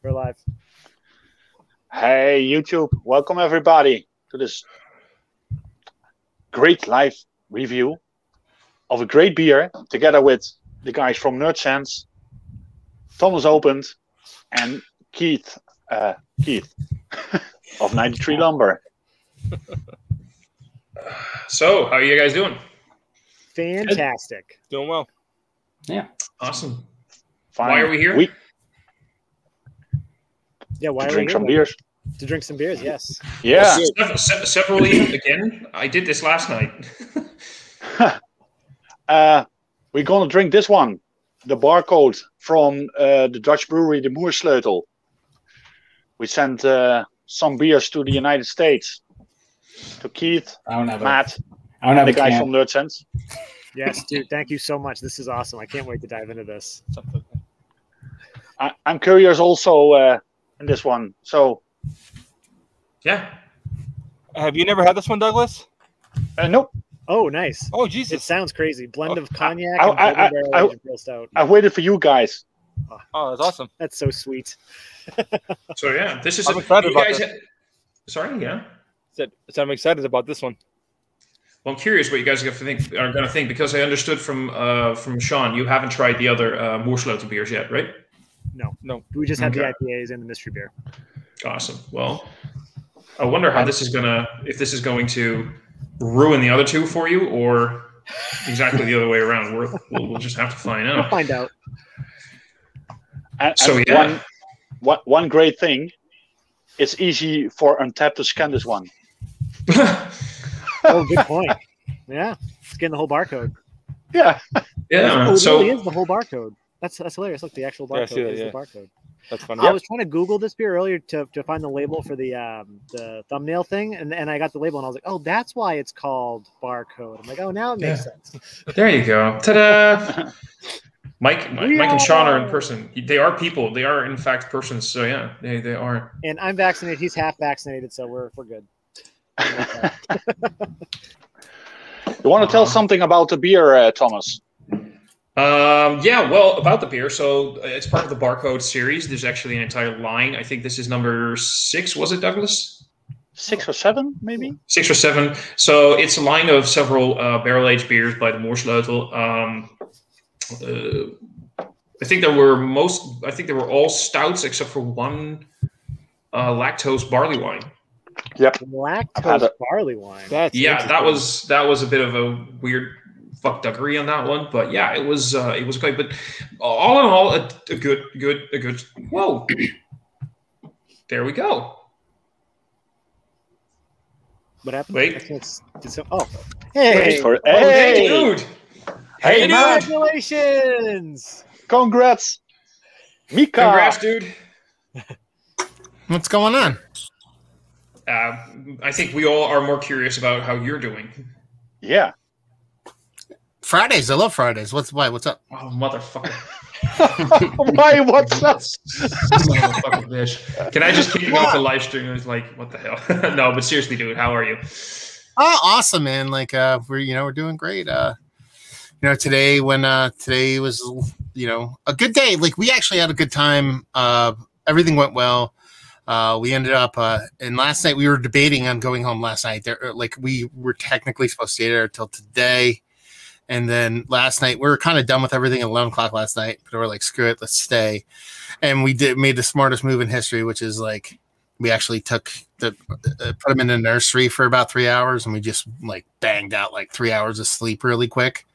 We're live. Hey, YouTube. Welcome, everybody, to this great live review of a great beer together with the guys from Nerdsense, Thomas Opened, and Keith of 93 Lumber. So, how are you guys doing? Fantastic. Good. Doing well. Yeah. Awesome. Fine. Why are we here? Why to are drink we some here? beers. To drink some beers, yes. Yeah. Separately, again, I did this last night. We're going to drink this one, the Barcode from the Dutch brewery, the Moersluetel. We sent some beers to the United States, to Keith, Matt, and the guys from Nerdsense. Yes, dude, thank you so much. This is awesome. I can't wait to dive into this. I'm curious also in this one. So, yeah. Have you never had this one, Douglas? nope. Oh, nice. Oh, It Jesus. sounds crazy. Blend of cognac I- and bourbon barrel aged real stout. I waited for you guys. Oh, that's awesome. That's so sweet. So, yeah, this is I'm excited about this. Sorry, yeah. So I'm excited about this one. Well, I'm curious what you guys are going to think because I understood from Shaun you haven't tried the other Moersluetel beers yet, right? No. We just had Okay. the IPAs and the mystery beer. Awesome. Well, I wonder how this is if this is going to ruin the other two for you, or exactly the other way around. We'll just have to find We'll out. find out. And yeah. one great thing, it's easy for Untapped to scan this one. Oh, good point. Yeah. It's getting the whole barcode. Yeah. Yeah. Oh, it So really is the whole barcode. That's hilarious. Look, the actual Yeah, I barcode see that, is yeah. the barcode. That's funny. I was trying to Google this beer earlier to find the label for the thumbnail thing, and I got the label, and I was like, oh, that's why it's called Barcode. I'm like, oh, now it makes sense. there you go. Ta-da! Mike and Shaun are in person. They are people. They are in fact persons. So yeah, they are. And I'm vaccinated. He's half vaccinated, so we're good. You want to tell something about the beer, Thomas? Yeah, well, about the beer. So it's part of the Barcode series. There's actually an entire line. I think this is number 6. Was it, Douglas? 6 or 7, maybe? 6 or 7. So it's a line of several barrel-aged beers by the Moersluetel. I think they were all stouts except for one lactose barley wine. Yep. Lactose barley wine. That was a bit of a weird fuckduckery on that one, but yeah, it was great. But all in all, a good. Whoa, there we go. What happened? Wait. Hey, Hey, dude. Hey, dude. Congratulations! Congrats, Mika. Congrats, dude. What's going on? I think we all are more curious about how you're doing. Yeah. Fridays. I love Fridays. What's up? Oh, motherfucker. Why? What's up? Motherfucker, bitch. Can I just keep off the live stream? I was like, what the hell? No, but seriously, dude, how are you? Oh, awesome, man. Like we're doing great. Today was, a good day. Like we actually had a good time. Everything went well. We ended up, and last night we were debating on going home last night. We were technically supposed to stay there until today. And then last night we were kind of done with everything at 11 o'clock last night, but we were like, screw it, let's stay. And we made the smartest move in history, which is like, we actually put him in the nursery for about 3 hours, and we just like banged out like 3 hours of sleep really quick.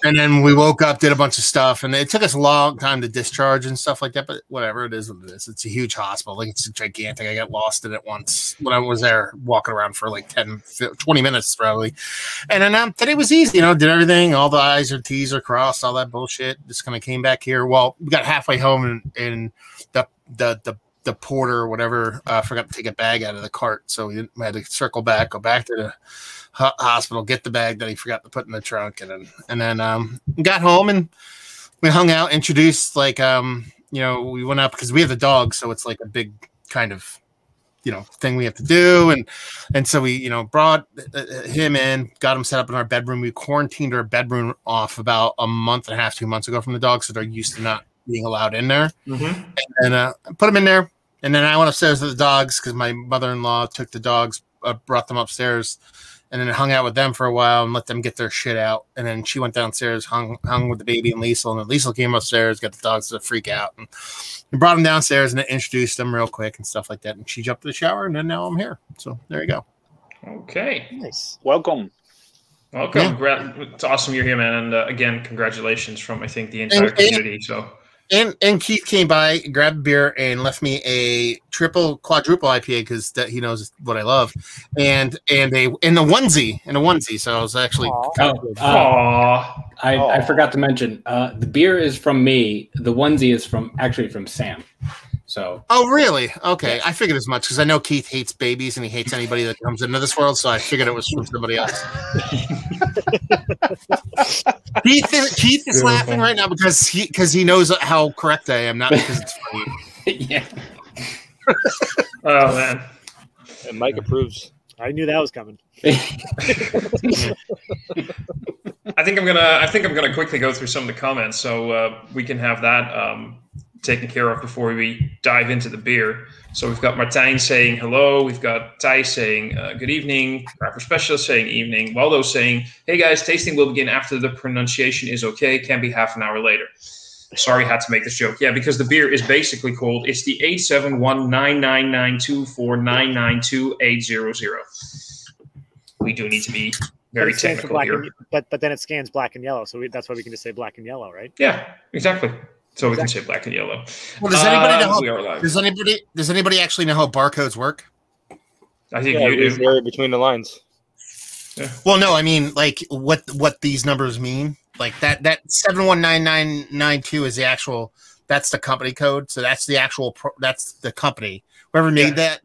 And then we woke up, did a bunch of stuff, and it took us a long time to discharge and stuff like that. But whatever, it is what it is. It's a huge hospital. Like, it's gigantic. I got lost in it once when I was there walking around for like 20 minutes probably. And then today was easy, did everything. All the I's or T's are crossed, all that bullshit. Just kind of came back here. Well, we got halfway home and the porter or whatever forgot to take a bag out of the cart. So we had to circle back, go back to the hospital, get the bag that he forgot to put in the trunk, and then got home and we hung out, introduced we went up because we have the dog, so it's like a big kind of thing we have to do, and so we brought him in, got him set up in our bedroom. We quarantined our bedroom off about a month and a half, 2 months ago from the dog, so they're used to not being allowed in there. Mm-hmm. And I put them in there. And then I went upstairs with the dogs because my mother-in-law took the dogs, brought them upstairs, and then hung out with them for a while and let them get their shit out. And then she went downstairs, hung with the baby and Liesel. And then Liesel came upstairs, got the dogs to freak out. And brought them downstairs and introduced them real quick and stuff like that. And she jumped in the shower, and then now I'm here. So there you go. Okay. Nice. Welcome. Welcome. It's awesome you're here, man. And again, congratulations from, I think, the entire community. And Keith came by, grabbed a beer, and left me a quadruple IPA because he knows what I love, and a onesie. So I was actually. I forgot to mention the beer is from me. The onesie is from Sam. So. Oh really? Okay, yeah. I figured as much because I know Keith hates babies and he hates anybody that comes into this world. So I figured it was from somebody else. Keith is laughing right now because he knows how correct I am, not because it's funny. Yeah. Oh man. And Mike approves. I knew that was coming. I think I'm gonna quickly go through some of the comments so we can have that taken care of before we dive into the beer. So we've got Martijn saying hello. We've got Thijs saying good evening. Craft Specialist saying evening. Waldo saying, hey guys, tasting will begin after the pronunciation is okay. Can be half an hour later. Sorry, had to make this joke. Yeah, because the beer is basically called, it's the 8719992499280. We do need to be very technical here. But then it scans black and yellow, so that's why we can just say black and yellow, right? Yeah, exactly. So we can say black and yellow. Well, does anybody know does anybody actually know how barcodes work? I think you do. There between the lines. Yeah. Well, no, I mean like what these numbers mean. Like that 719992 is the actual. That's the company code. So that's the actual. That's the company. Whoever made that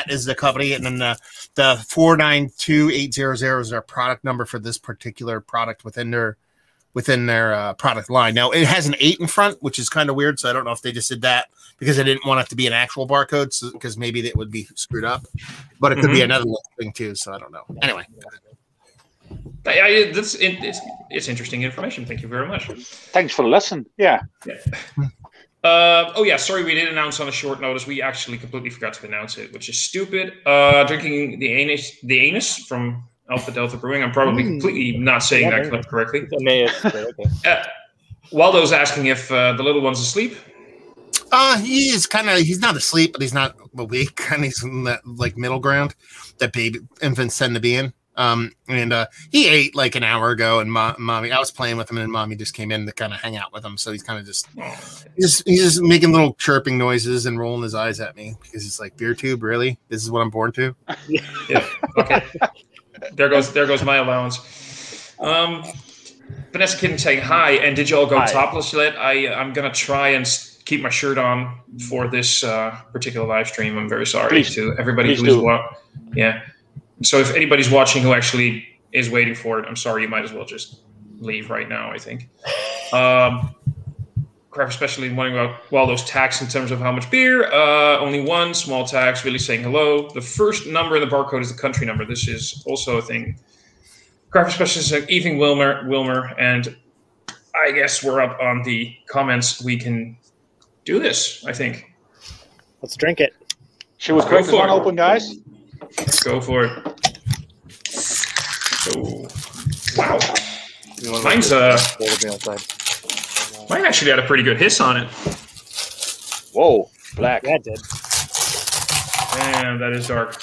is the company, and then the 492800 is their product number for this particular product within their product line. Now it has an 8 in front, which is kind of weird. So I don't know if they just did that because they didn't want it to be an actual barcode, because maybe it would be screwed up. But it could be another thing too. So I don't know. Anyway, it's interesting information. Thank you very much. Thanks for the lesson. Yeah. Sorry, we did announce on a short notice. We actually completely forgot to announce it, which is stupid. Drinking the Aeneas from Alpha Delta Brewing. I'm probably completely not saying that correctly. Waldo's asking if the little one's asleep. He's not asleep, but he's not awake. And he's in that like middle ground that infants tend to be in. He ate like an hour ago, and mommy, I was playing with him, and mommy just came in to kind of hang out with him. So he's kind of he's just making little chirping noises and rolling his eyes at me because he's like, beer tube, really? This is what I'm born to? Yeah. Okay. There goes my allowance. Vanessa Kitten saying hi, and did you all go topless yet? I'm gonna try and keep my shirt on for this particular live stream. I'm very sorry to everybody who's watching. Yeah. So if anybody's watching who actually is waiting for it, I'm sorry. You might as well just leave right now, I think. Craft especially wondering about those tax in terms of how much beer. Only one small tax. Really saying hello. The first number in the barcode is the country number. This is also a thing. Craft especially saying evening Wilmer, and I guess we're up on the comments. We can do this, I think. Let's drink it. Should we crack this one open, guys? Let's go for it. Oh, wow. Mine actually had a pretty good hiss on it. Whoa, black. Yeah, it did. Damn, that is dark.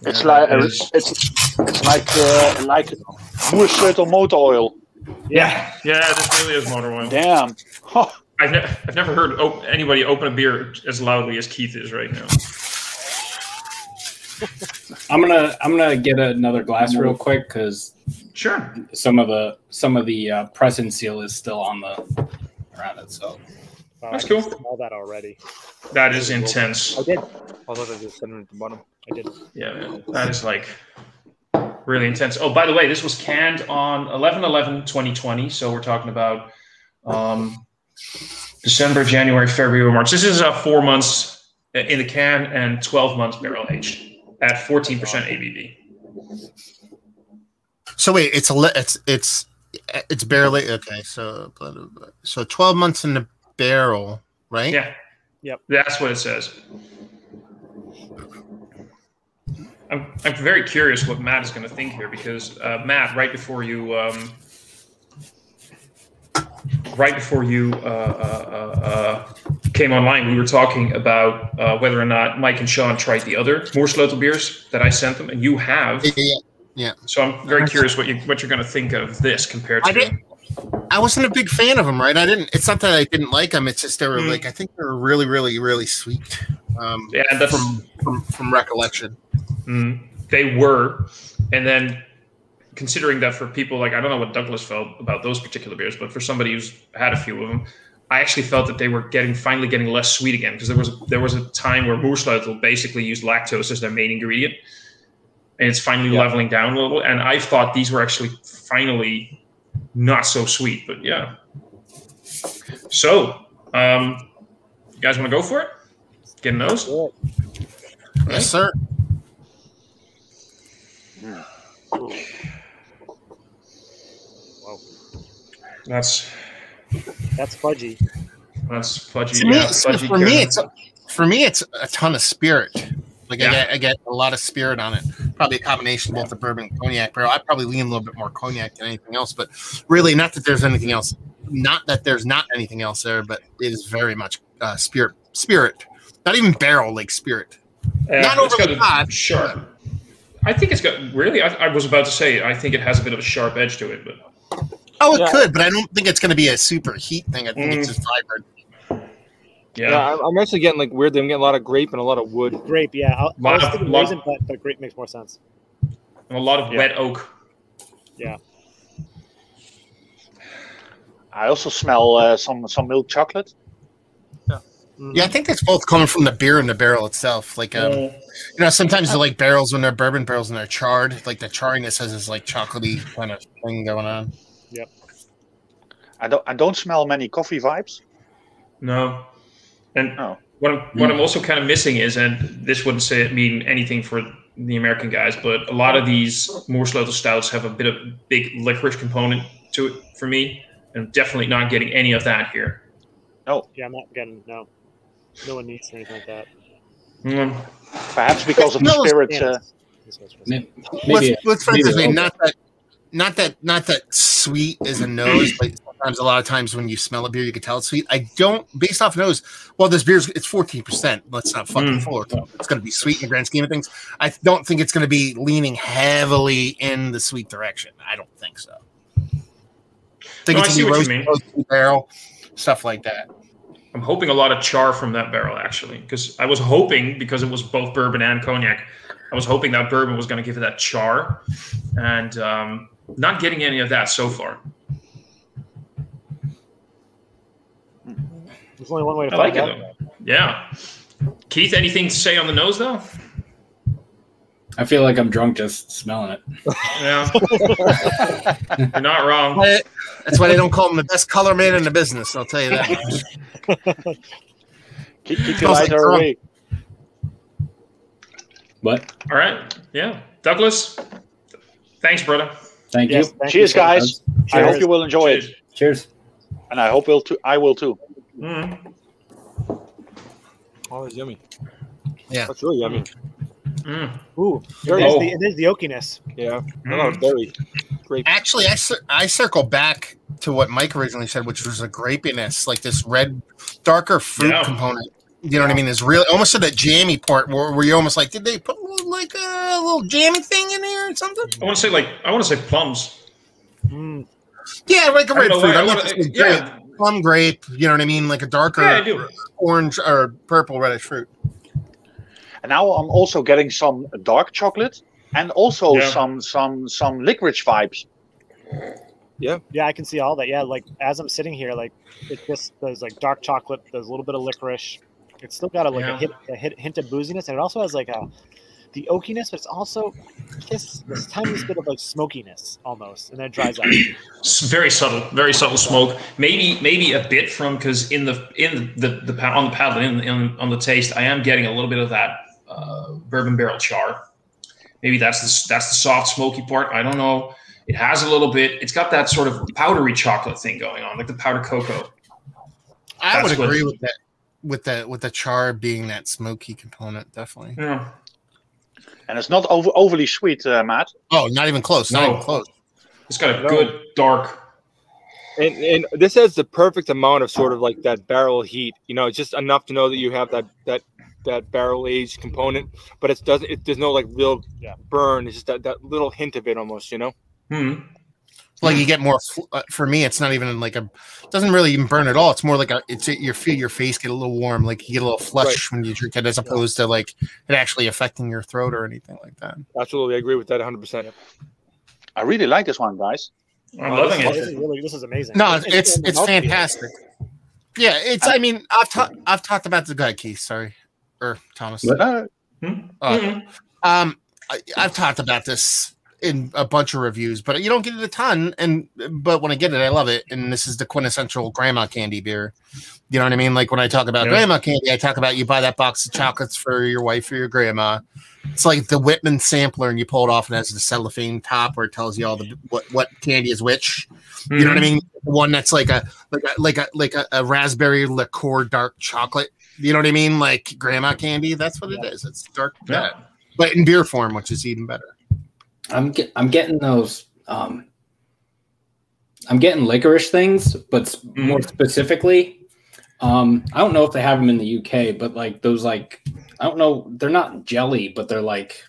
It's like Moersluetel motor oil. Yeah, this really is motor oil. Damn. I've never heard anybody open a beer as loudly as Keith is right now. I'm gonna get another glass real quick because sure, some of the press and seal is still on around it. So that's cool. All that already. That is intense. I did. Although I just sent it at the bottom. I did. Yeah, man. That is like really intense. Oh, by the way, this was canned on 11/11/2020. So we're talking about December, January, February, March. This is 4 months in the can and 12 months barrel aged at 14% ABV. So wait, it's It's barely okay. So 12 months in the barrel, right? Yeah. Yep. That's what it says. I'm very curious what Matt is going to think here because Matt, right before you came online, we were talking about whether or not Mike and Shaun tried the other Moersluetel beers that I sent them, and you have. Yeah. So I'm very curious what you're going to think of this compared to. I wasn't a big fan of them, right? It's not that I didn't like them. It's just they were like I think they were really, really, really sweet. Yeah, that's from recollection. They were, and then considering that for people like I don't know what Douglas felt about those particular beers, but for somebody who's had a few of them, I actually felt that they were finally getting less sweet again because there was a time where Moersluetel basically used lactose as their main ingredient, and it's finally leveling down a little. And I thought these were actually finally not so sweet, but yeah. So, you guys want to go for it? Get a nose? Yes, sir. Wow. That's fudgy. That's fudgy. For me, it's a ton of spirit. Like I get a lot of spirit on it. Probably a combination of both the bourbon and cognac barrel. I probably lean a little bit more cognac than anything else, but really not that there's anything else. Not that there's not anything else there, but it is very much spirit. Not even barrel, like spirit. Not overly hot. Sure. I think it's got really. I was about to say. I think it has a bit of a sharp edge to it, but it could. But I don't think it's going to be a super heat thing. I think it's just vibrant. Yeah, I'm actually getting like weird. I'm getting a lot of grape and a lot of wood. Grape, yeah. I was thinking raisin, but grape makes more sense. And a lot of wet oak. Yeah. I also smell some milk chocolate. Yeah. Yeah, I think that's both coming from the beer and the barrel itself. Like, sometimes they like barrels when they're bourbon barrels and they're charred. Like the charriness has this like chocolatey kind of thing going on. Yep. I don't smell many coffee vibes. No. And what I'm also kind of missing is, and this wouldn't mean anything for the American guys, but a lot of these Moersluetel stouts have a big licorice component to it for me, and I'm definitely not getting any of that here. No. Yeah, I'm not getting no one needs anything like that. Perhaps because of the spirit. Let's put it this way, not that sweet is a nose, but sometimes a lot of times when you smell a beer, you can tell it's sweet. I don't, based off nose, well, this beer it's 14%. Let's not fucking fool ourselves. It's going to be sweet in the grand scheme of things. I don't think it's going to be leaning heavily in the sweet direction. I don't think so. I think it's going to be roasted barrel, stuff like that. I'm hoping a lot of char from that barrel, actually, because I was hoping, because it was both bourbon and cognac, I was hoping that bourbon was going to give it that char, and not getting any of that so far. There's only one way to find it, though. Yeah. Keith, anything to say on the nose, though? I feel like I'm drunk just smelling it. Yeah. You're not wrong. That's why they don't call him the best color man in the business, I'll tell you that. keep your lighter away. What? All right. Yeah. Douglas, thanks, brother. Thank you. Cheers, guys. Cheers. I hope you will enjoy it. Cheers. And I hope I will too. Mm. Oh, it's yummy. Yeah. That's really yummy. Mm. Ooh, it is the oakiness. Yeah. Very great. Actually, I circle back to what Mike originally said, which was a grapiness, like this red, darker fruit component. You know what I mean? There's really almost to that jammy part where you're almost like, did they put like a little jammy thing in there or something? I want to say plums. Mm. Yeah, like a red fruit. Plum grape. You know what I mean? Like a darker orange or purple reddish fruit. And now I'm also getting some dark chocolate and also some licorice vibes. Yeah, I can see all that. Yeah, like as I'm sitting here, like there's like dark chocolate, there's a little bit of licorice. It's still got a hint of booziness, and it also has like the oakiness, but it's also this tiniest bit of like smokiness almost, and then it dries out. Very subtle smoke. Maybe a bit from because on the palate and on the taste, I am getting a little bit of that bourbon barrel char. Maybe that's the soft smoky part. I don't know. It has a little bit. It's got that sort of powdery chocolate thing going on, like the powdered cocoa. I would agree with that. With the char being that smoky component, definitely. Yeah. And it's not overly sweet, Matt. Oh, not even close. Not even close. It's got a good dark. And this has the perfect amount of sort of like that barrel heat. You know, it's just enough to know that you have that barrel aged component, but there's no like real burn. It's just that little hint of it almost, you know. Mm-hmm. Like you get more. For me, it's not even like doesn't really even burn at all. It's more like your face get a little warm, like you get a little flush when you drink it, as opposed to like it actually affecting your throat or anything like that. Absolutely, I agree with that 100%. I really like this one, guys. I'm loving it. This is amazing. No, it's fantastic. Yeah, it's. I mean, I've talked about the guy, Keith. Sorry, or Thomas. I've talked about this in a bunch of reviews, but you don't get it a ton. But when I get it, I love it. And this is the quintessential grandma candy beer. You know what I mean? Like when I talk about grandma candy, I talk about you buy that box of chocolates for your wife or your grandma. It's like the Whitman sampler, and you pull it off, and it has the cellophane top where it tells you all the what candy is which. You know what I mean? The one that's like a raspberry liqueur dark chocolate. You know what I mean? Like grandma candy. That's what it is. It's dark, but in beer form, which is even better. I'm getting those. I'm getting licorice things, but more specifically, I don't know if they have them in the UK, but like those, like I don't know, they're not jelly, but they're like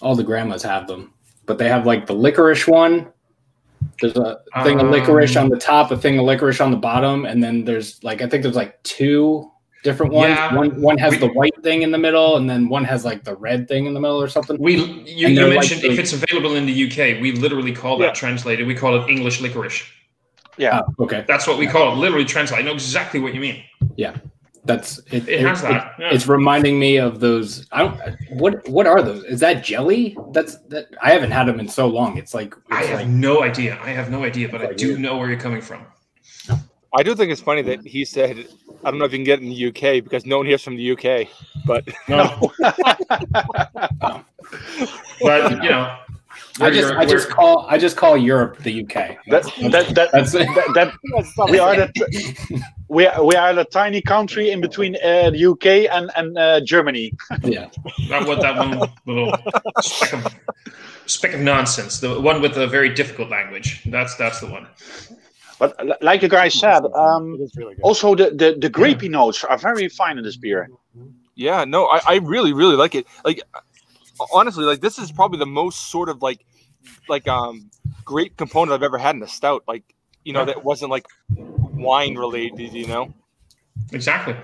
all the grandmas have them, but they have like the licorice one. There's a thing of licorice on the top, a thing of licorice on the bottom, and then there's like I think there's like two different ones. Yeah. One has the white thing in the middle, and then one has like the red thing in the middle or something. You mentioned if it's available in the UK, we literally call that translated. We call it English licorice. Yeah. Okay. That's what we call it. Literally translate. I know exactly what you mean. Yeah. That's it. It has that. It's reminding me of those. What are those? Is that jelly? That I haven't had them in so long. It's like I have no idea, but I do know where you're coming from. I do think it's funny that he said, I don't know if you can get it in the UK because no one here's from the UK, but no. But you know, I just call Europe the UK. We are the tiny country in between the UK and Germany. Yeah, that one little speck of nonsense. The one with a very difficult language. That's the one. But like you guys said, really also the grapey notes are very fine in this beer. Yeah, no, I really, really like it. Like, honestly, like this is probably the most sort of like grape component I've ever had in a stout. Like, you know, that wasn't like wine related, you know? Exactly.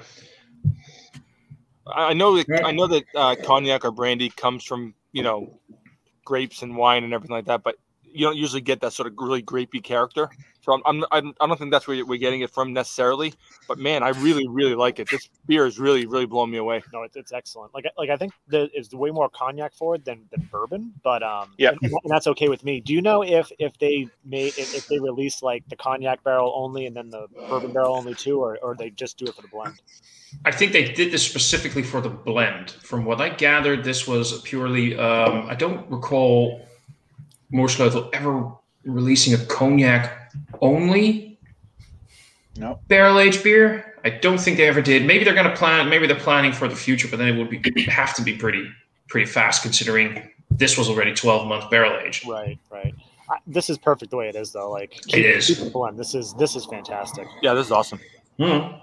I know that cognac or brandy comes from, you know, grapes and wine and everything like that, but you don't usually get that sort of really grapey character. So I don't think that's where we're getting it from necessarily. But man, I really, really like it. This beer is really, really blowing me away. No, it's excellent. Like I think it's way more cognac forward than bourbon, but and that's okay with me. Do you know if they release like the cognac barrel only and then the bourbon barrel only too, or they just do it for the blend? I think they did this specifically for the blend. From what I gathered, this was purely. I don't recall Moersluetel ever releasing a cognac only barrel aged beer. I don't think they ever did. Maybe they're going to plan. Maybe they're planning for the future, but then it would have to be pretty fast, considering this was already 12-month barrel aged. Right. This is perfect the way it is, though. Like it is. Blend. This is fantastic. Yeah, this is awesome. Mm-hmm.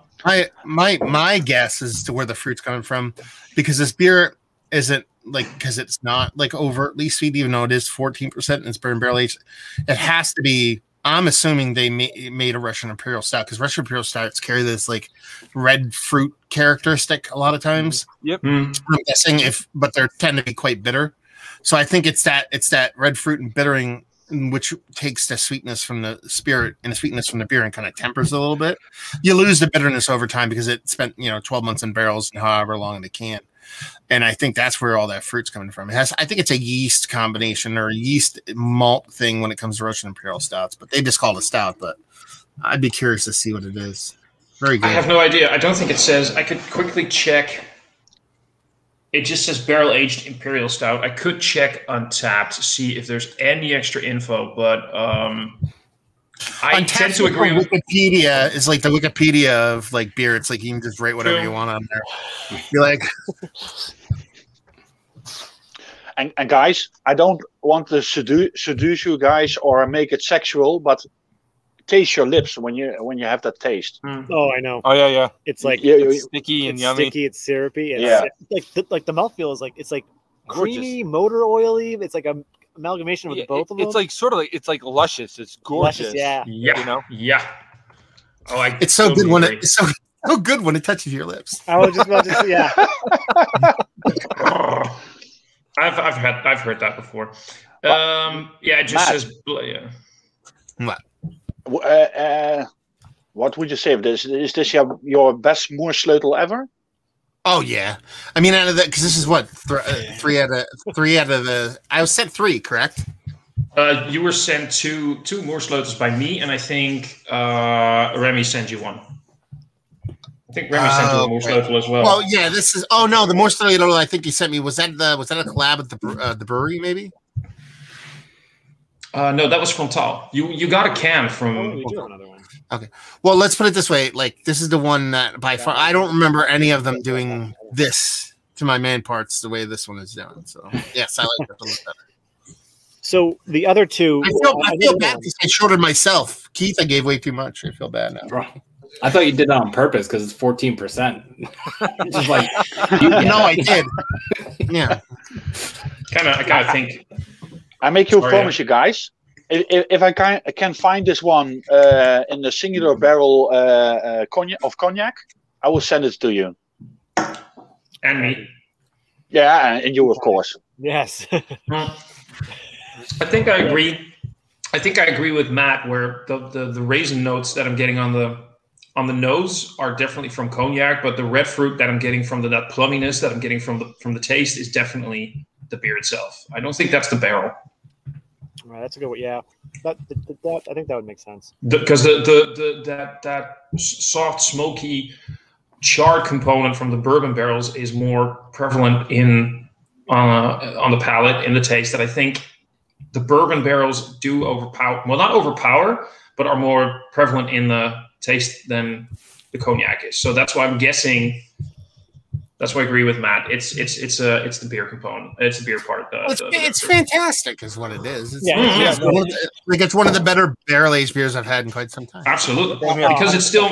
My guess as to where the fruit's coming from, because this beer isn't because it's not like overtly sweet, even though it is 14% and it's bourbon barrel aged. It has to be. I'm assuming they made a Russian Imperial Stout, because Russian Imperial Stouts carry this like red fruit characteristic a lot of times. Yep. I'm guessing but they tend to be quite bitter. So I think it's that red fruit and bittering, which takes the sweetness from the spirit and the sweetness from the beer and kind of tempers it a little bit. You lose the bitterness over time because it spent 12 months in barrels and however long in the can. And I think that's where all that fruit's coming from. I think it's a yeast combination or a yeast malt thing when it comes to Russian Imperial Stouts, but they just call it a stout. But I'd be curious to see what it is. Very good. I have no idea. I don't think it says. I could quickly check. It just says barrel-aged Imperial Stout. I could check Untapped to see if there's any extra info, but I tend to agree with Wikipedia is like the Wikipedia of like beer. It's like you can just write whatever you want on there. You're like... And guys, I don't want to seduce you guys or make it sexual, but taste your lips when you have that taste. Oh, I know. Oh yeah. It's like it's sticky and yummy. Sticky, it's syrupy. It's like the mouthfeel is like it's like creamy, motor oily. It's like a amalgamation with both of them. It's like sort of like it's like luscious. It's gorgeous. Luscious, yeah. You know. Yeah. Oh, it's so good when it's so good when it touches your lips. I was just about to say, yeah. I've heard that before. It just says what would you say of this? Is this your best Moersluetel ever? Oh yeah, I mean out of that because this is what three out of the. I was sent 3, correct? You were sent two Moersluetels by me, and I think Remy sent you one. I think Remy sent you a Moersluetel as well. Well, yeah, this is. Oh no, the Moersluetel I think you sent me was that a collab with the brewery maybe? No, that was from Tal. You got a can from. Oh, we do have another one. Okay. Well, let's put it this way. Like, this is the one that by far I don't remember any of them doing this to my man parts the way this one is done. So yes, I like this one better. So the other two, I feel bad because I shorted myself. Keith, I gave way too much. I feel bad now. Bro, I thought you did that on purpose because it's 14%. Just like no, I did. Yeah. I kind of think. I make you a promise, you guys. If I can find this one in the singular barrel cognac, I will send it to you. And me. Yeah, and you, of course. Yes. I think I agree. I think I agree with Matt where the raisin notes that I'm getting on the nose are definitely from cognac, but the red fruit that I'm getting from that plumminess that I'm getting from the taste is definitely the beer itself. I don't think that's the barrel. Right, that's a good one. Yeah, that I think that would make sense. Because that soft, smoky, charred component from the bourbon barrels is more prevalent on the palate, in the taste. That I think the bourbon barrels do overpower. Well, not overpower, but are more prevalent in the taste than the cognac is. So that's why I'm guessing. That's why I agree with Matt. It's the beer component. It's the beer part. It's fantastic, is what it is. It's one of the better barrel aged beers I've had in quite some time. Absolutely, because it's still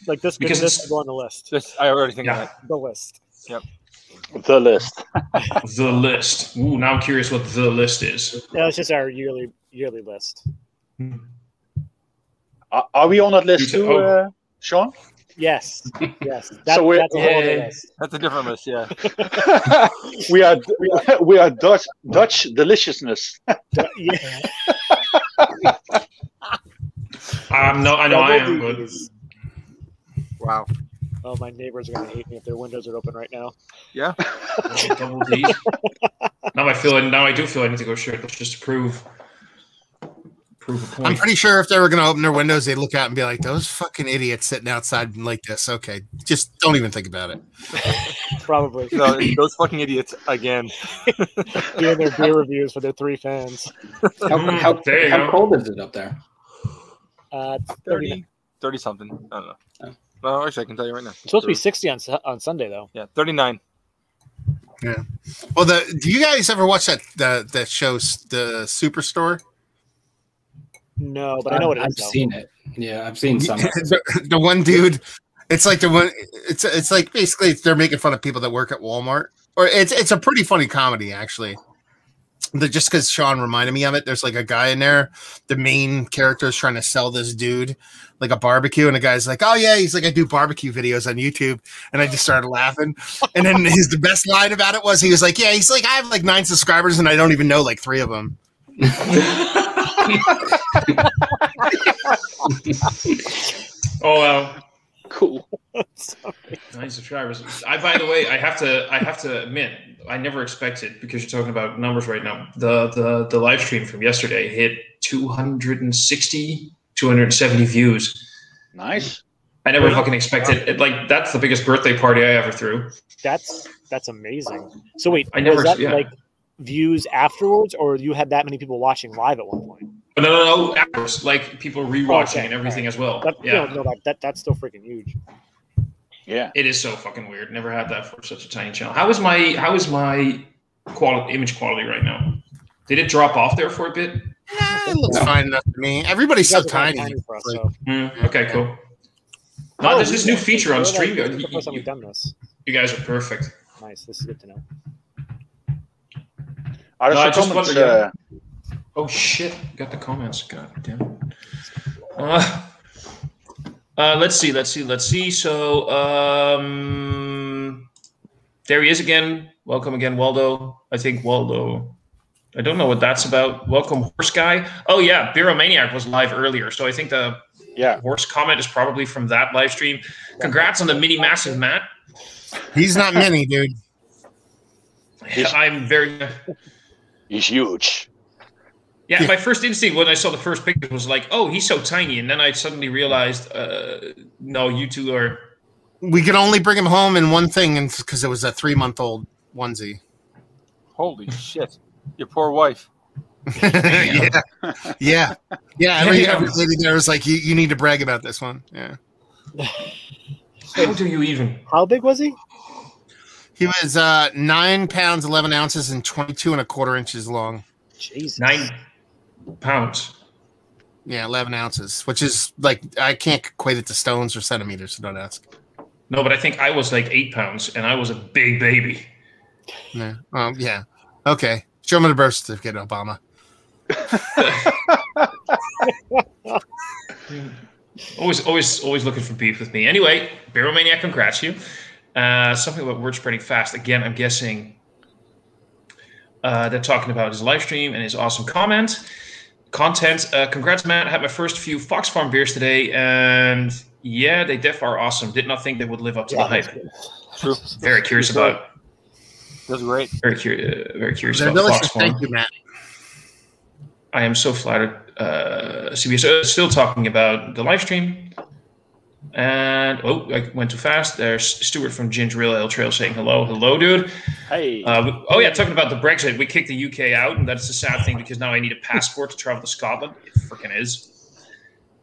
like this. Because this go on the list. I already think of that. The list. Yep. The list. The list. Ooh, now I'm curious what the list is. Yeah, it's just our yearly list. Are we on that list too, Shaun? Yes. Yes. That's a whole other list. That's a different list, yeah. we are Dutch deliciousness. Yeah. I know I am good. Wow. Oh, my neighbors are going to hate me if their windows are open right now. Yeah. Double D. Now I do feel I need to go shirtless just to prove a point. I'm pretty sure if they were going to open their windows, they'd look out and be like, those fucking idiots sitting outside like this. Okay, just don't even think about it. Probably. No, those fucking idiots again. Doing their beer reviews for their 3 fans. How cold is it up there? 30 something. I don't know. Well, actually, I can tell you right now. It's supposed to be 60 on Sunday, though. Yeah, 39. Yeah. Well, do you guys ever watch that show, the Superstore? No, but I know what it is. I've seen it. Yeah, I've seen some. The one dude, it's like the one. It's like basically they're making fun of people that work at Walmart, or it's a pretty funny comedy actually. Just because Shaun reminded me of it, there's like a guy in there. The main character is trying to sell this dude like a barbecue, and the guy's like, "Oh yeah," he's like, "I do barbecue videos on YouTube," and I just started laughing. And then the best line about it was he was like, "Yeah," he's like, "I have like 9 subscribers, and I don't even know like 3 of them." Oh wow, cool. 9 subscribers. By the way, I have to admit, I never expected, because you're talking about numbers right now. The live stream from yesterday hit 270 views. Nice. I never fucking expected it. Like, that's the biggest birthday party I ever threw. That's amazing. So wait, I never, was that like views afterwards, or you had that many people watching live at one point? No. Afterwards, like people rewatching and everything as well. That's still freaking huge. Yeah, it is so fucking weird. Never had that for such a tiny channel. How is my image quality right now? Did it drop off there for a bit? It looks fine enough to me. Everybody's so tiny. For us, Okay, cool. No, there's this new feature on StreamYard. This is the first time we've done this. You guys are perfect. Nice. This is good to know. Oh shit! Got the comments. God damn it. Let's see. So, there he is again. Welcome again, Waldo. I think Waldo. I don't know what that's about. Welcome, Horse Guy. Oh yeah, Beeromaniac was live earlier, so I think the horse comment is probably from that live stream. Congrats on the mini massive Matt. He's not mini, dude. I'm very. He's huge. Yeah, my first instinct when I saw the first picture was like, "Oh, he's so tiny," and then I suddenly realized, no, you two are. We could only bring him home in one thing, and because it was a 3-month-old onesie. Holy shit! Your poor wife. Yeah. Every lady there was like, you need to brag about this one. Yeah. How do you even? How big was he? He was 9 pounds 11 ounces and 22¼ inches long. Jesus. 9 pounds. Yeah, 11 ounces, which is like, I can't equate it to stones or centimeters, so don't ask. No, but I think I was like 8 pounds, and I was a big baby. Yeah. Yeah. Okay. Show me the birth certificate, Obama. always looking for beef with me. Anyway, Beeromaniac, congrats you. Something about word spreading fast. Again, I'm guessing they're talking about his live stream and his awesome content. Congrats, Matt. I had my first few Fox Farm beers today, and yeah, they def are awesome. Did not think they would live up to the hype. True. Very curious about it. That's great. Very curious about Fox Farm. Thank you, Matt. I am so flattered. CBS still talking about the live stream. And I went too fast. There's Stuart from Ginger Ale Trail saying hello. Hello, dude. Hey. Talking about the Brexit. We kicked the UK out, and that's a sad thing because now I need a passport to travel to Scotland. It freaking is.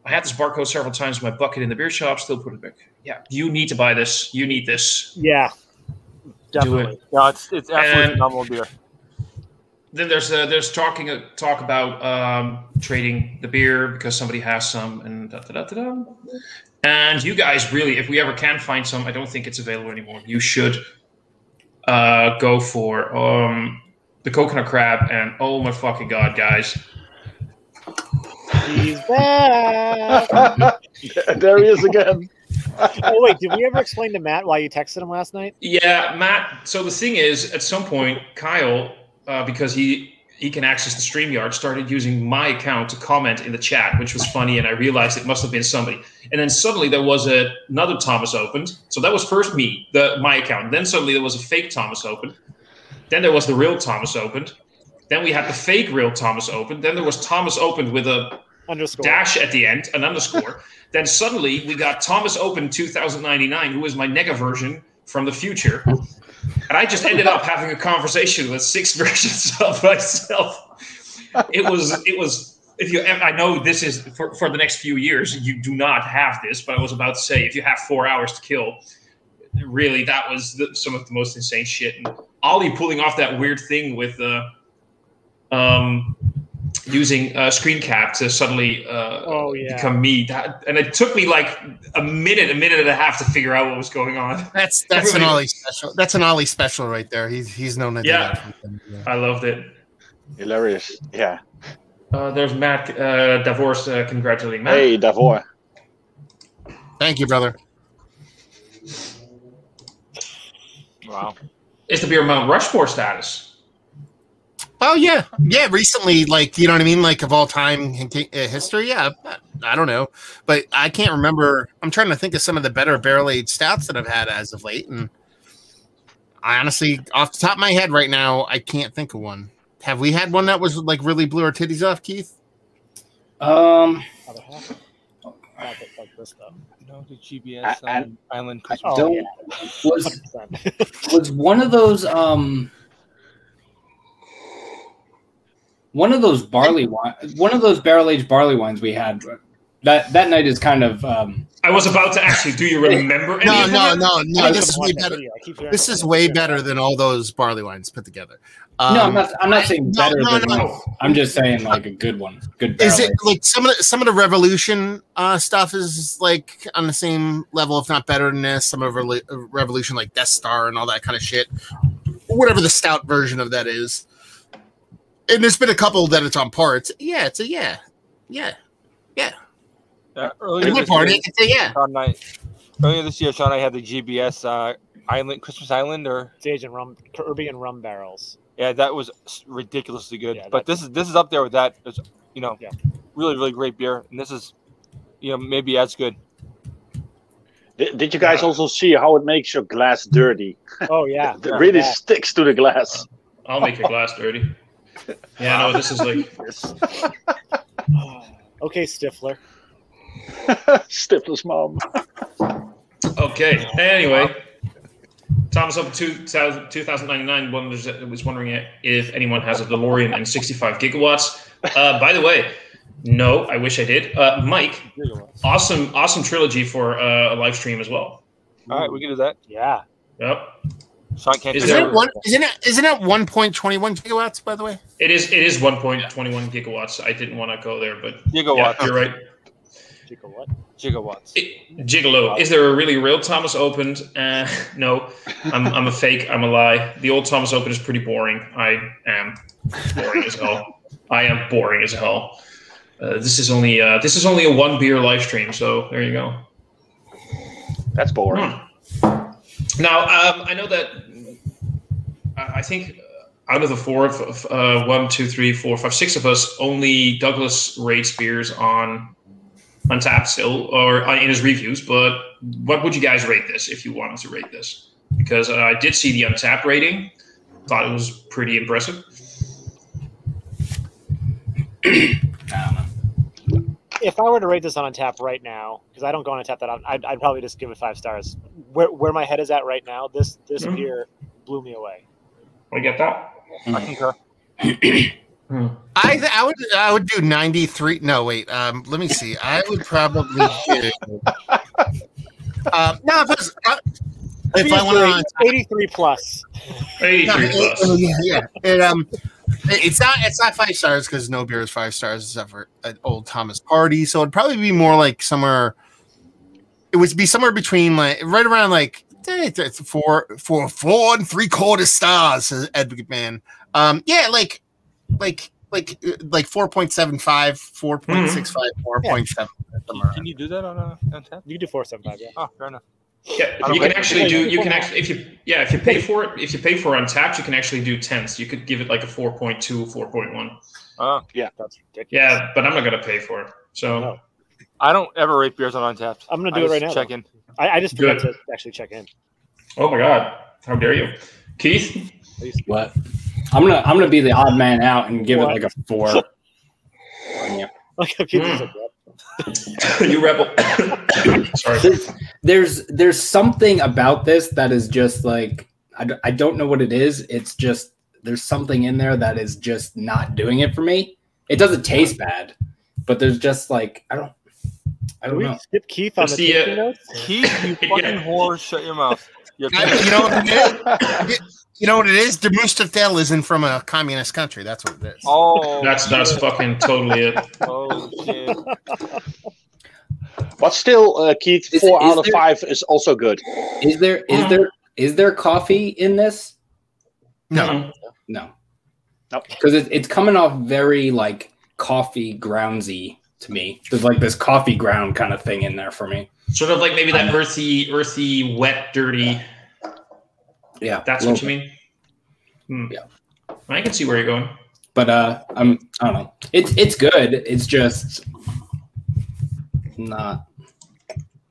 I had this barcode several times in my bucket in the beer shop. Still put it back. Yeah, you need to buy this. You need this. Yeah, definitely. No, it's absolutely phenomenal beer. Then there's talk about trading the beer because somebody has some and da-da-da-da-da. And you guys really, if we ever can find some, I don't think it's available anymore. You should go for the coconut crab and oh my fucking god, guys. He's back. There he is again. Oh wait, did we ever explain to Matt why you texted him last night? Yeah, Matt. So the thing is, at some point, Kyle, because he can access the StreamYard, started using my account to comment in the chat, which was funny, and I realized it must have been somebody. And then suddenly there was another Thomas opened. So that was first my account. Then suddenly there was a fake Thomas opened. Then there was the real Thomas opened. Then we had the fake real Thomas opened. Then there was Thomas opened with a underscore dash at the end, an underscore. Then suddenly we got Thomas Open 2099, who is my nega version from the future. And I just ended up having a conversation with 6 versions of myself. It was. I know this is for the next few years. You do not have this, but I was about to say, if you have 4 hours to kill, really, that was some of the most insane shit. And Ollie pulling off that weird thing with using screen cap to suddenly become me. And it took me like a minute and a half to figure out what was going on. That's an Ollie special. That's an Ollie special right there. He's known to do that. Yeah, I loved it. Hilarious. Yeah. There's Matt Davor congratulating Matt. Hey, Davor. Thank you, brother. Wow. It's the beer Mount Rushmore status. Oh yeah. Recently, like, you know what I mean, like of all time history. Yeah, I don't know, but I can't remember. I'm trying to think of some of the better barrel-aged stouts that I've had as of late, and I honestly, off the top of my head right now, I can't think of one. Have we had one that was like really blew our titties off, Keith? Not like this though. No, the GBS Island Christmas. Oh, yeah. Was one of those barrel-aged barley wines we had that night is kind of I was about to ask you, do you remember any of them? No. This is way better. This is way better than all those barley wines put together. No, I'm not saying better than one. I'm just saying like a good one. Good barrel. Is it like some of the Revolution stuff is like on the same level, if not better than this? Some of Revolution, like Death Star and all that kind of shit. Whatever the stout version of that is. And there's been a couple that it's on par. Earlier this year, Shaun, I had the GBS Christmas Island, or it's aged in rum, Caribbean rum barrels. Yeah, that was ridiculously good. Yeah, but this is up there with that. It's, really, really great beer, and this is, maybe as good. Did you guys also see how it makes your glass dirty? Oh yeah, It really sticks to the glass. I'll make your glass dirty. Yeah, no, this is like. Okay, Stifler. Stifler's mom. Okay. Anyway, Thomas Open 2099 was wondering if anyone has a DeLorean and 65 gigawatts. By the way, no, I wish I did. Mike, awesome trilogy for a live stream as well. All right, we can do that. Yeah. Yep. Shaun can't. Isn't it 1.21 gigawatts? By the way, it is 1.21 gigawatts. I didn't want to go there, but gigawatts. Yeah, you're right. Gigawatts. Gigolo. Is there a really real Thomas Opened? No, I'm a fake. I'm a lie. The old Thomas Open is pretty boring. I am boring as hell. I am boring as hell. This is only a one beer live stream, so there you go. That's boring. Now I know that I think out of the four of 1, 2, 3, 4, 5, 6 of us, only Douglas rates beers on Untapped still, or in his reviews. But what would you guys rate this if you wanted to rate this? Because I did see the Untapped rating, thought it was pretty impressive. I don't know. If I were to rate this on Untapped right now, because I don't go on Untapped that often, I'd probably just give it 5 stars. Where my head is at right now, this beer blew me away. I get that. I concur. I would do 93. No, wait. Let me see. I would probably do. If I went on 83 plus. 83 plus. Yeah. It's not 5 stars because no beer is 5 stars except for an Old Thomas Party. So it'd probably be more like somewhere. It would be somewhere between right around 4 3/4 stars. Edward Man. Like 4.75, 4.65, 4.7. Can you do that on Untapped? You can do 4.75. Yeah. Oh, fair enough. Yeah, you can actually do. You can actually, if you pay for it, if you pay for Untapped, you can actually do tenths. You could give it like a 4.2, 4.1. Oh, yeah, that's ridiculous. Yeah, but I'm not gonna pay for it. So no. I don't ever rate beers on Untapped. I'm gonna do it right now. Check in. I just forgot to actually check in. Oh my god! How dare you, Keith? What? I'm gonna be the odd man out and give it like a 4. Yeah. You rebel. Sorry. There's something about this that is just like I don't know what it is. It's just there's something in there that is just not doing it for me. It doesn't taste bad, but there's just like I don't know. Skip Keith on the tasting notes? Keith, you fucking whore! Shut your mouth. You know what it is? The Moersluetel isn't from a communist country. That's what it is. Oh, that's fucking totally it. Oh shit! But still, Keith, 4 out of 5 is also good. Is there coffee in this? No. Because it's coming off very like coffee groundsy to me. There's like this coffee ground kind of thing in there for me. Sort of like maybe that earthy, wet, dirty. Yeah, that's what you mean. Yeah, I can see where you're going. But I don't know. It's good. It's just not.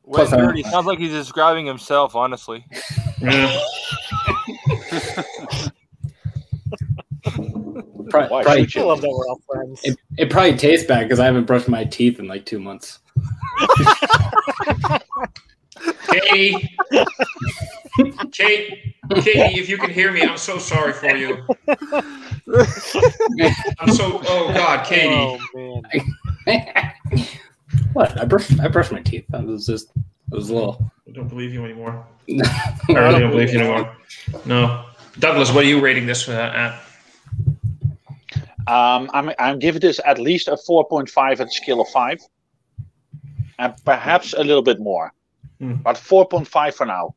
Wet dirty sounds like he's describing himself. Honestly. Yeah. I love that we're all friends. It probably tastes bad because I haven't brushed my teeth in like 2 months. Katie, if you can hear me, I'm so sorry for you. I'm so. Oh God, Katie. Oh man. What? I brushed my teeth. That was a little. I don't believe you anymore. I really don't believe you anymore. No, Douglas, what are you rating this at? I'm giving this at least a 4.5 at a scale of 5, and perhaps a little bit more, but 4.5 for now.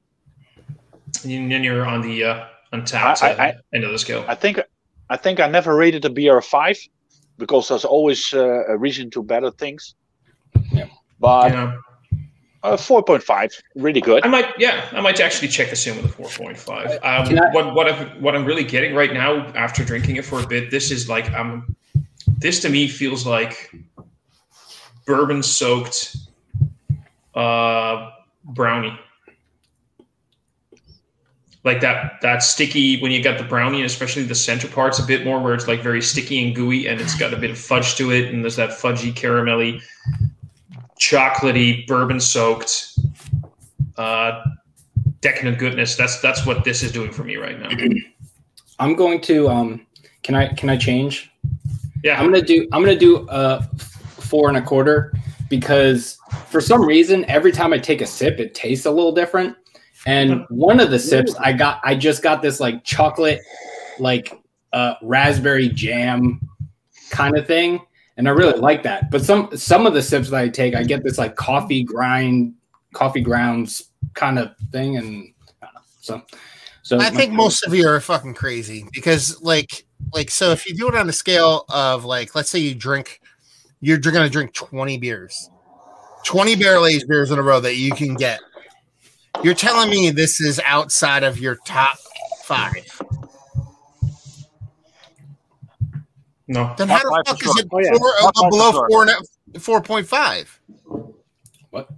And then you're on the Untapped end of the scale. I think I never rated a beer a 5 because there's always a reason to better things. Yeah. But 4.5, really good. I might actually check this in with a 4.5. What I'm really getting right now after drinking it for a bit, this is like this to me feels like bourbon soaked brownie. Like that sticky when you got the brownie, and especially the center parts a bit more where it's like very sticky and gooey, and it's got a bit of fudge to it, and there's that fudgy, caramelly, chocolatey, bourbon-soaked, decadent goodness. That's what this is doing for me right now. I'm going to can I change? Yeah, I'm gonna do 4 1/4 because for some reason every time I take a sip it tastes a little different. And one of the sips I just got this like chocolate, like raspberry jam kind of thing, and I really like that. But some of the sips that I take, I get this like coffee grounds kind of thing, and so I think most of you are fucking crazy because like so if you do it on a scale of like, let's say you're going to drink 20 beers, 20 barrel-aged beers in a row that you can get. You're telling me this is outside of your top 5? No. Then how the fuck is it below 4.5? What?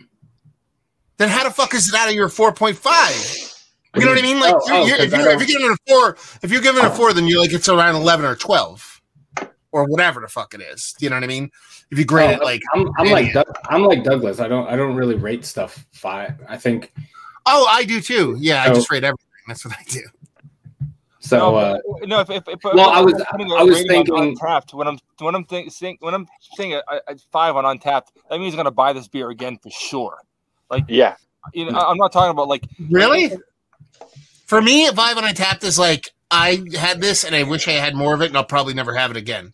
Then how the fuck is it out of your 4.5? You know what I mean? Like if you're giving it a 4, then you're like it's around 11 or 12 or whatever the fuck it is. You know what I mean? If you grade it like I'm like Douglas. I don't really rate stuff 5. I think. Oh, I do too. Yeah, I just rate everything. That's what I do. So I was thinking Untapped. When I'm saying a 5 on Untapped, that means I'm gonna buy this beer again for sure. Like, yeah, you know, I'm not talking about like really. For me, a 5 on Untapped is like I had this and I wish I had more of it, and I'll probably never have it again.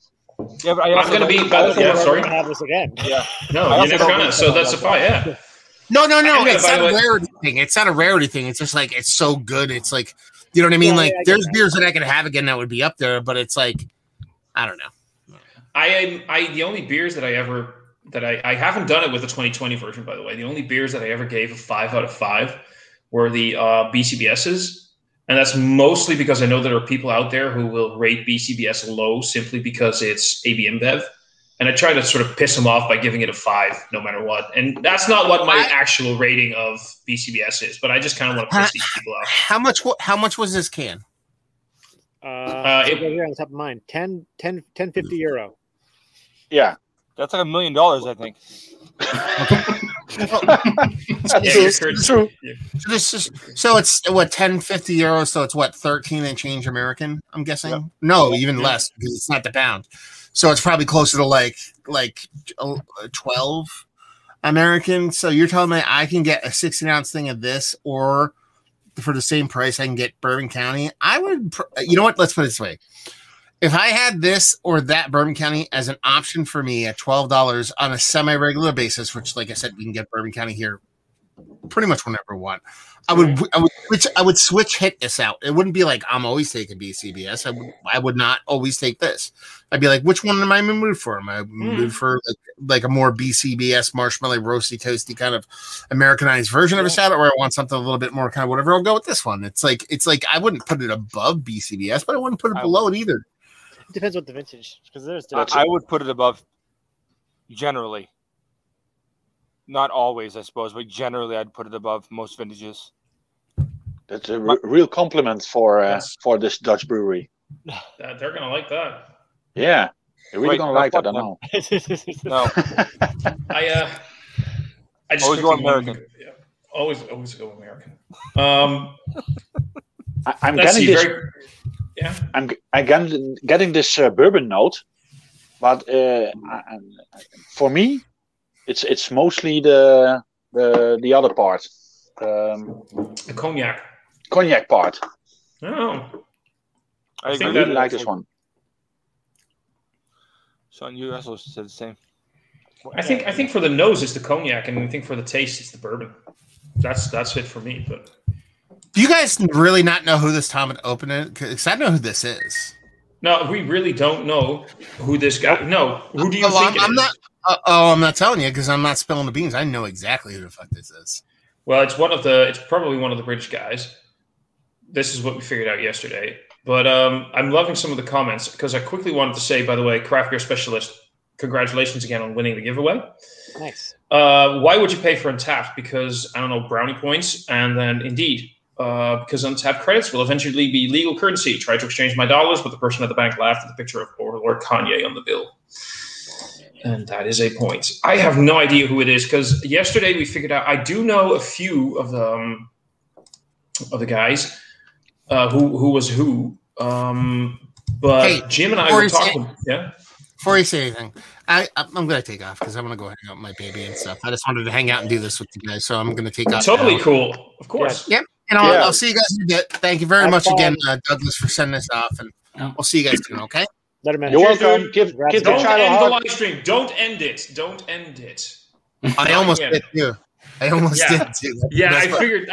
Yeah, but I'm gonna be. Sorry, have this again. Yeah, no, you're never gonna. So that's a 5. Yeah. No. It's not a rarity thing. It's not a rarity thing. It's just like it's so good. It's like, you know what I mean? Like there's beers that I could have again that would be up there, but it's like, I don't know. The only beers that I haven't done it with the 2020 version, by the way. The only beers that I ever gave a 5 out of 5 were the BCBSs, and that's mostly because I know there are people out there who will rate BCBS low simply because it's AB InBev. And I try to sort of piss them off by giving it a 5 no matter what. And that's not what my actual rating of BCBS is, but I just kind of want to piss these people off. How much was this can? It was on the top of mine. 10.50 €. Yeah. That's like $1 million, I think. True. So it's what, 10.50 euros, so it's what, 13 and change American, I'm guessing? Yep. No, even less because it's not the pound. So it's probably closer to like 12 American. So you're telling me I can get a 16-ounce thing of this, or for the same price I can get Bourbon County? I would, you know what? Let's put it this way. If I had this or that Bourbon County as an option for me at $12 on a semi-regular basis, which, like I said, we can get Bourbon County here pretty much whenever we want, I would switch hit this out. It wouldn't be like I'm always taking BCBS. I would not always take this. I'd be like, which one am I in the mood for? Am I in the mood for like a more BCBS marshmallow roasty toasty kind of Americanized version of a stout, or I want something a little bit more kind of whatever? I'll go with this one. It's like I wouldn't put it above BCBS, but I wouldn't put it below it either. It depends what the vintage, because there's. I would put it above. Generally, not always, I suppose, but generally, I'd put it above most vintages. That's a real compliment for this Dutch brewery. They're gonna like that. Yeah, they're really gonna like that. I know. No, I just always go American. Yeah, always go American. I'm getting this. Yeah, I'm getting this bourbon note, but for me, it's mostly the other part, the cognac part. Oh, I really like this one. Shaun, you also said the same. I think for the nose it's the cognac, and I think for the taste it's the bourbon. That's it for me. But do you guys really not know who this Tom had opened it? Because I know who this is. No, we really don't know who this guy. No, who do you think? I'm not. I'm not telling you because I'm not spilling the beans. I know exactly who the fuck this is. Well, it's probably one of the British guys. This is what we figured out yesterday. But I'm loving some of the comments because I quickly wanted to say, by the way, craft beer specialist, congratulations again on winning the giveaway. Nice. Why would you pay for Untapped? Because, I don't know, brownie points. And then, indeed, because Untapped credits will eventually be legal currency. Tried to exchange my dollars, but the person at the bank laughed at the picture of Lord Kanye on the bill. And that is a point. I have no idea who it is because yesterday we figured out. I do know a few of the guys who was who. But hey, Jim and I were talking. Yeah. Before you say anything, I'm going to take off because I want to go hang out with my baby and stuff. I just wanted to hang out and do this with you guys, so I'm going to take off. Totally now. Cool. Of course. Yep. And I'll see you guys in a bit. Thank you very much again, Douglas, for sending this off, and we'll see you guys soon. Okay. You're welcome. Give don't end the live stream. Don't end it. Don't end it. I almost did too. I almost did too. Yeah, I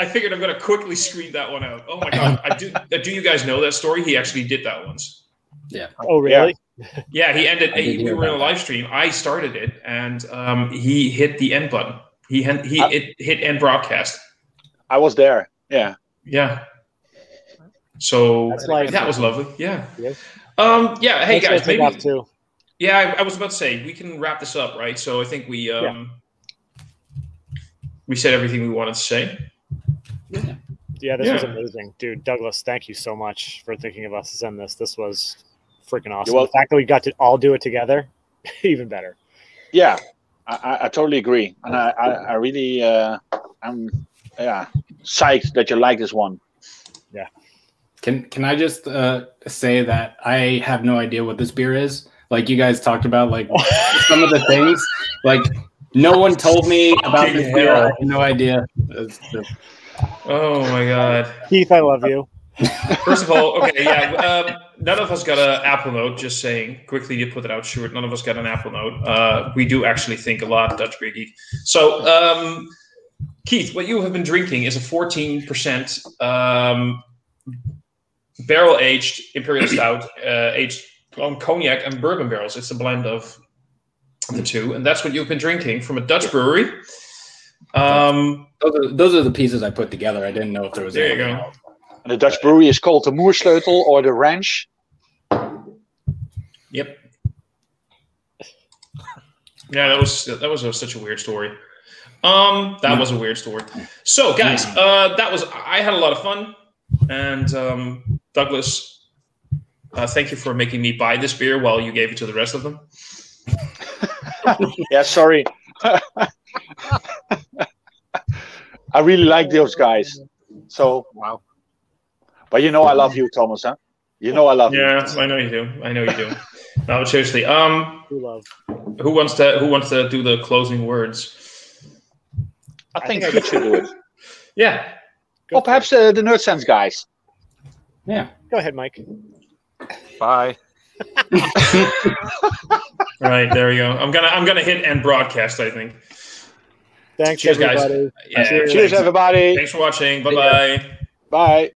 figured I'm going to quickly screen that one out. Oh my god! Do you guys know that story? He actually did that once. Yeah. Oh really? Yeah, he ended. We were in a live stream. I started it, and he hit the end button. It hit end broadcast. I was there. Yeah. Yeah. So that was lovely. Yeah. Yeah. Hey guys, maybe. Yeah, I was about to say we can wrap this up, right? So I think we said everything we wanted to say. Yeah, this was amazing, dude. Douglas, thank you so much for thinking of us to send this. This was freaking awesome. The fact that we got to all do it together, even better. Yeah, I totally agree, and I really I'm psyched that you like this one. Yeah. Can I just say that I have no idea what this beer is? Like you guys talked about, like some of the things. Like no one told me about this beer. I have no idea. Oh my god, Keith, I love you. First of all, okay, yeah. None of us got an Apple Note. Just saying, quickly to put it out short. None of us got an Apple Note. We do actually think a lot, Dutch Beer Geek. So, Keith, what you have been drinking is a 14% barrel-aged Imperial Stout, aged on cognac and bourbon barrels. It's a blend of the two, and that's what you've been drinking from a Dutch brewery. Those are the pieces I put together. I didn't know if there was. There you go. Else. And the Dutch brewery is called the Moersluetel or the Ranch. Yep. Yeah, that was such a weird story. That was a weird story. So, guys, I had a lot of fun, and Douglas, thank you for making me buy this beer while you gave it to the rest of them. Yeah, sorry. I really like those guys. So wow. But you know I love you, Thomas, huh? You know I love you. Yeah, I know you do. I know you do. No, but seriously, who wants to do the closing words? I think you should do it. Yeah. Or perhaps the Nerdsense guys. Yeah. Go ahead, Mike. Bye. Right, there we go. I'm gonna hit end broadcast, I think. Thanks, cheers, everybody. Guys. Yeah, cheers, everybody. Thanks for watching. Bye-bye. Bye.